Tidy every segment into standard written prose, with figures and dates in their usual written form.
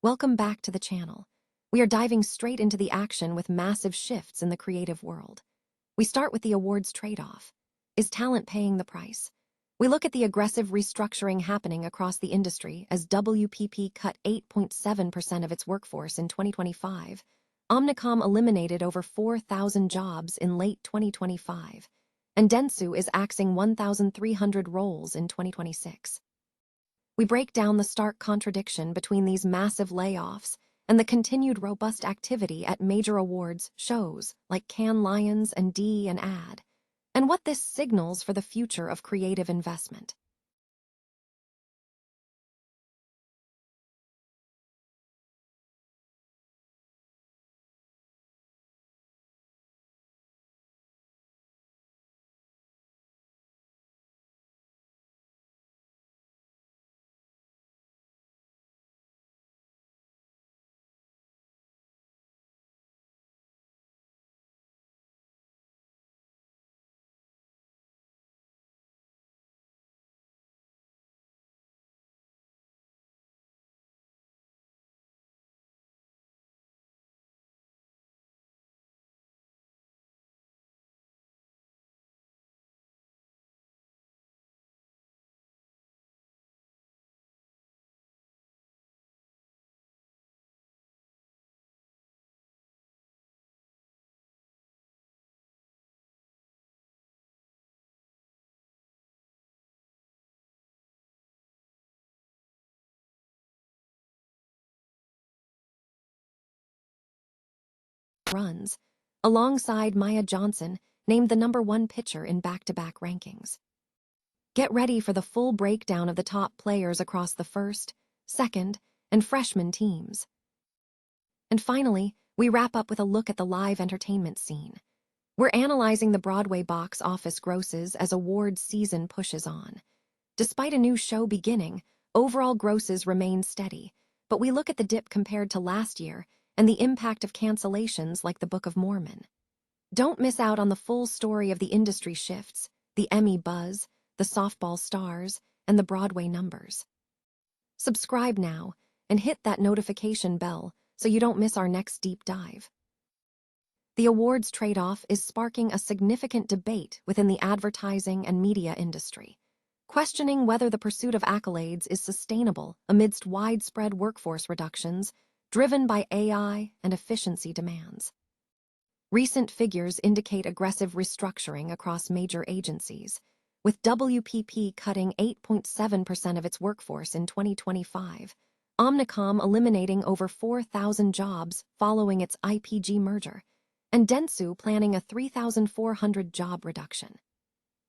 Welcome back to the channel. We are diving straight into the action with massive shifts in the creative world. We start with the awards trade-off. Is talent paying the price? We look at the aggressive restructuring happening across the industry as WPP cut 8.7% of its workforce in 2025. Omnicom eliminated over 4,000 jobs in late 2025, and Dentsu is axing 1,300 roles in 2026. We break down the stark contradiction between these massive layoffs and the continued robust activity at major awards shows like Cannes Lions and D and Ad, and what this signals for the future of creative investment. Runs, alongside Maya Johnson, named the #1 pitcher in back-to-back rankings. Get ready for the full breakdown of the top players across the first, second, and freshman teams. And finally, we wrap up with a look at the live entertainment scene. We're analyzing the Broadway box office grosses as awards season pushes on. Despite a new show beginning, overall grosses remain steady, but we look at the dip compared to last year and the impact of cancellations like the Book of Mormon. Don't miss out on the full story of the industry shifts, the Emmy buzz, the softball stars, and the Broadway numbers. Subscribe now and hit that notification bell so you don't miss our next deep dive. The awards trade-off is sparking a significant debate within the advertising and media industry, questioning whether the pursuit of accolades is sustainable amidst widespread workforce reductions driven by AI and efficiency demands. Recent figures indicate aggressive restructuring across major agencies, with WPP cutting 8.7% of its workforce in 2025, Omnicom eliminating over 4,000 jobs following its IPG merger, and Dentsu planning a 3,400 job reduction.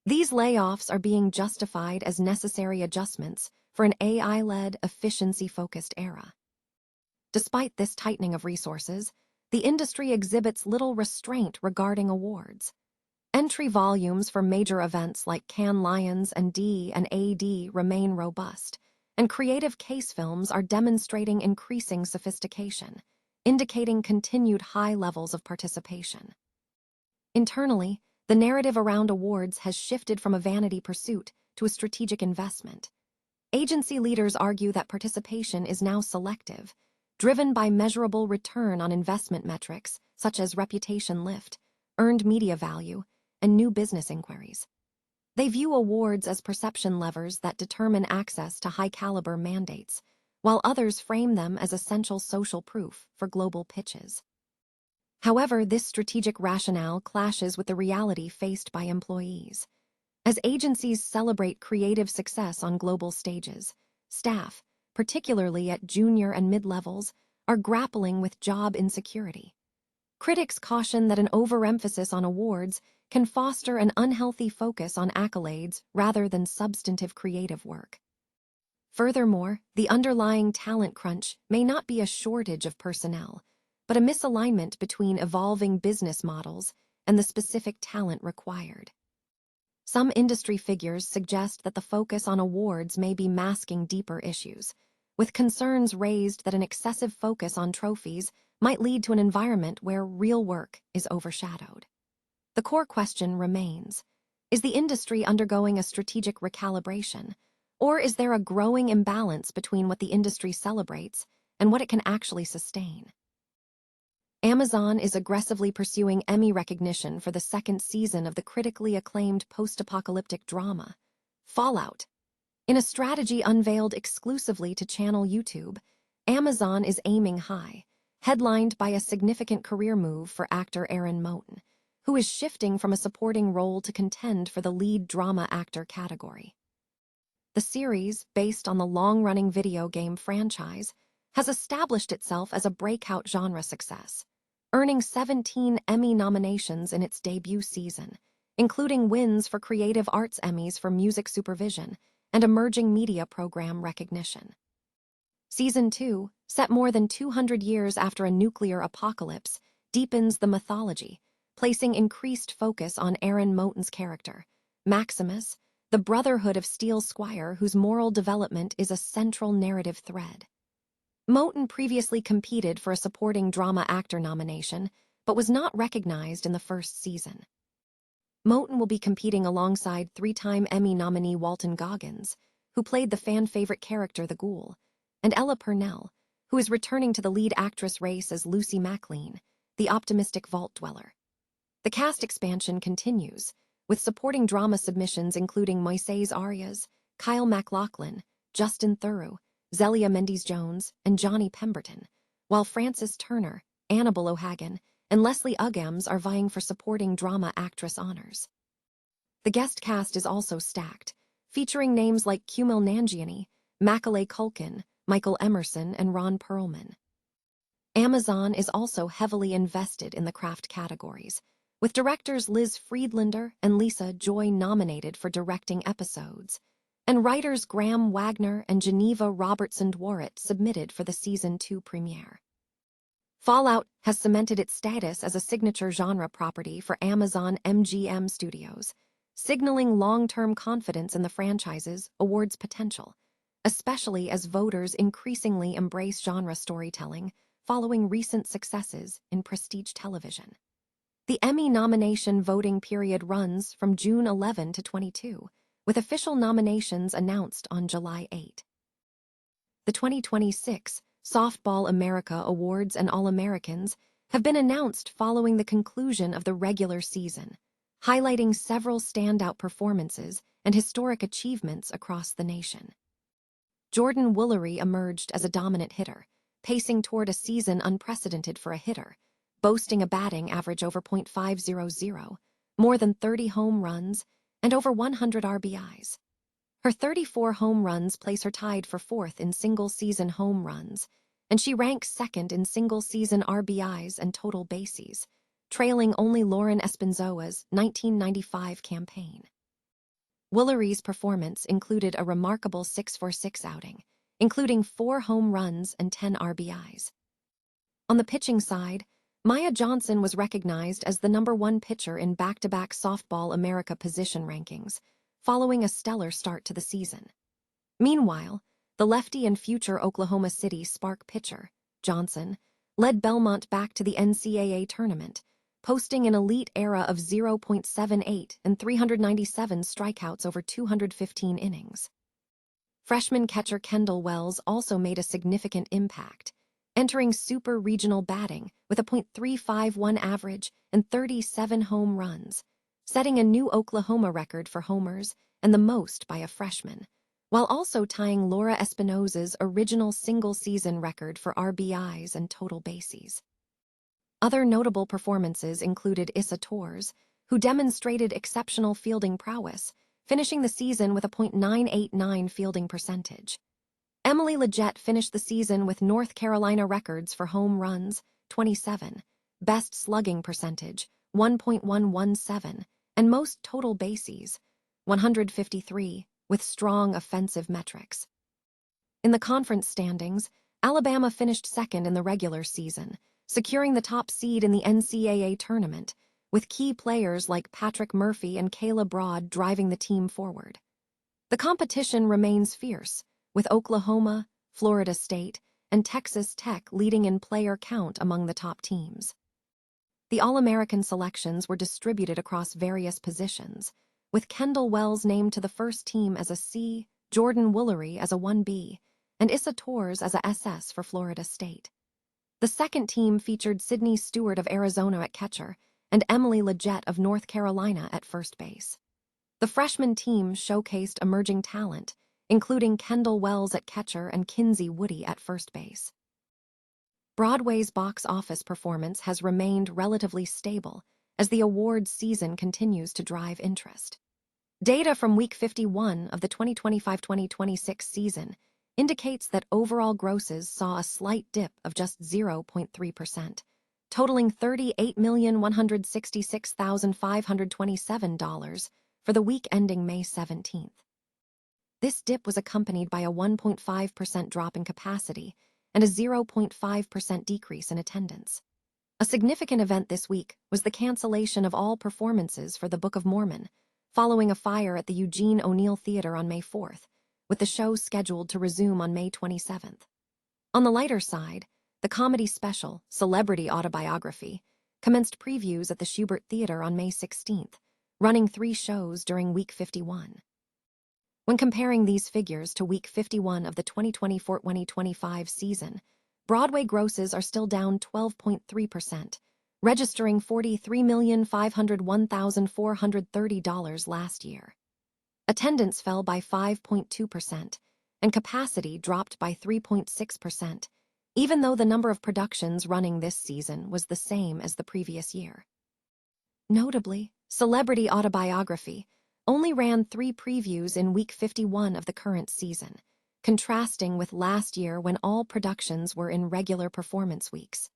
These layoffs are being justified as necessary adjustments for an AI-led, efficiency-focused era. Despite this tightening of resources, the industry exhibits little restraint regarding awards. Entry volumes for major events like Cannes Lions and D and AD remain robust, and creative case films are demonstrating increasing sophistication, indicating continued high levels of participation. Internally, the narrative around awards has shifted from a vanity pursuit to a strategic investment. Agency leaders argue that participation is now selective, driven by measurable return on investment metrics such as reputation lift, earned media value, and new business inquiries. They view awards as perception levers that determine access to high-caliber mandates, while others frame them as essential social proof for global pitches. However, this strategic rationale clashes with the reality faced by employees. As agencies celebrate creative success on global stages, staff, particularly at junior and mid-levels, are grappling with job insecurity. Critics caution that an overemphasis on awards can foster an unhealthy focus on accolades rather than substantive creative work. Furthermore, the underlying talent crunch may not be a shortage of personnel, but a misalignment between evolving business models and the specific talent required. Some industry figures suggest that the focus on awards may be masking deeper issues, with concerns raised that an excessive focus on trophies might lead to an environment where real work is overshadowed. The core question remains: is the industry undergoing a strategic recalibration, or is there a growing imbalance between what the industry celebrates and what it can actually sustain. Amazon is aggressively pursuing Emmy recognition for the second season of the critically acclaimed post-apocalyptic drama, Fallout. In a strategy unveiled exclusively to channel YouTube, Amazon is aiming high, headlined by a significant career move for actor Aaron Moten, who is shifting from a supporting role to contend for the lead drama actor category. The series, based on the long-running video game franchise, has established itself as a breakout genre success, earning 17 Emmy nominations in its debut season, including wins for Creative Arts Emmys for music supervision and emerging media program recognition. Season 2, set more than 200 years after a nuclear apocalypse, deepens the mythology, placing increased focus on Aaron Moten's character, Maximus, the Brotherhood of Steel Squire whose moral development is a central narrative thread. Moten previously competed for a supporting drama actor nomination, but was not recognized in the first season. Moten will be competing alongside three-time Emmy nominee Walton Goggins, who played the fan-favorite character The Ghoul, and Ella Purnell, who is returning to the lead actress race as Lucy MacLean, the optimistic vault dweller. The cast expansion continues, with supporting drama submissions including Moises Arias, Kyle MacLachlan, Justin Theroux, Zelia Mendes-Jones, and Johnny Pemberton, while Frances Turner, Annabelle O'Hagan, and Leslie Uggams are vying for supporting drama actress honors. The guest cast is also stacked, featuring names like Kumail Nanjiani, Macaulay Culkin, Michael Emerson, and Ron Perlman. Amazon is also heavily invested in the craft categories, with directors Liz Friedlander and Lisa Joy nominated for directing episodes, and writers Graham Wagner and Geneva Robertson-Dworet submitted for the Season 2 premiere. Fallout has cemented its status as a signature genre property for Amazon MGM Studios, signaling long-term confidence in the franchise's awards potential, especially as voters increasingly embrace genre storytelling following recent successes in prestige television. The Emmy nomination voting period runs from June 11 to 22, with official nominations announced on July 8. The 2026 Softball America Awards and All-Americans have been announced following the conclusion of the regular season, highlighting several standout performances and historic achievements across the nation. Jordan Woolery emerged as a dominant hitter, pacing toward a season unprecedented for a hitter, boasting a batting average over .500, more than 30 home runs, and over 100 RBIs. Her 34 home runs place her tied for fourth in single-season home runs, and she ranks second in single-season RBIs and total bases, trailing only Lauren Espinzoa's 1995 campaign. Woolery's performance included a remarkable 6-for-6 outing, including 4 home runs and 10 RBIs. On the pitching side, Maya Johnson was recognized as the #1 pitcher in back-to-back Softball America position rankings, following a stellar start to the season. Meanwhile, the lefty and future Oklahoma City Spark pitcher, Johnson, led Belmont back to the NCAA tournament, posting an elite era of 0.78 and 397 strikeouts over 215 innings. Freshman catcher Kendall Wells also made a significant impact, entering super regional batting with a .351 average and 37 home runs, setting a new Oklahoma record for homers and the most by a freshman, while also tying Laura Espinosa's original single-season record for RBIs and total bases. Other notable performances included Issa Torres, who demonstrated exceptional fielding prowess, finishing the season with a .989 fielding percentage. Emily Leggett finished the season with North Carolina records for home runs, 27, best slugging percentage, 1.117, and most total bases, 153, with strong offensive metrics. In the conference standings, Alabama finished second in the regular season, securing the top seed in the NCAA tournament, with key players like Patrick Murphy and Kayla Broad driving the team forward. The competition remains fierce, with Oklahoma, Florida State, and Texas Tech leading in player count among the top teams. The All-American selections were distributed across various positions, with Kendall Wells named to the first team as a C, Jordan Woolery as a 1B, and Issa Torres as a SS for Florida State. The second team featured Sydney Stewart of Arizona at catcher and Emily Leggett of North Carolina at first base. The freshman team showcased emerging talent, including Kendall Wells at catcher and Kinsey Woody at first base. Broadway's box office performance has remained relatively stable as the awards season continues to drive interest. Data from Week 51 of the 2025-2026 season indicates that overall grosses saw a slight dip of just 0.3%, totaling $38,166,527 for the week ending May 17th. This dip was accompanied by a 1.5% drop in capacity and a 0.5% decrease in attendance. A significant event this week was the cancellation of all performances for the Book of Mormon, following a fire at the Eugene O'Neill Theater on May 4th, with the show scheduled to resume on May 27th. On the lighter side, the comedy special, Celebrity Autobiography, commenced previews at the Schubert Theater on May 16th, running 3 shows during Week 51. When comparing these figures to Week 51 of the 2024-2025 season, Broadway grosses are still down 12.3%, registering $43,501,430 last year. Attendance fell by 5.2%, and capacity dropped by 3.6%, even though the number of productions running this season was the same as the previous year. Notably, Celebrity Autobiography only ran 3 previews in Week 51 of the current season, contrasting with last year when all productions were in regular performance weeks.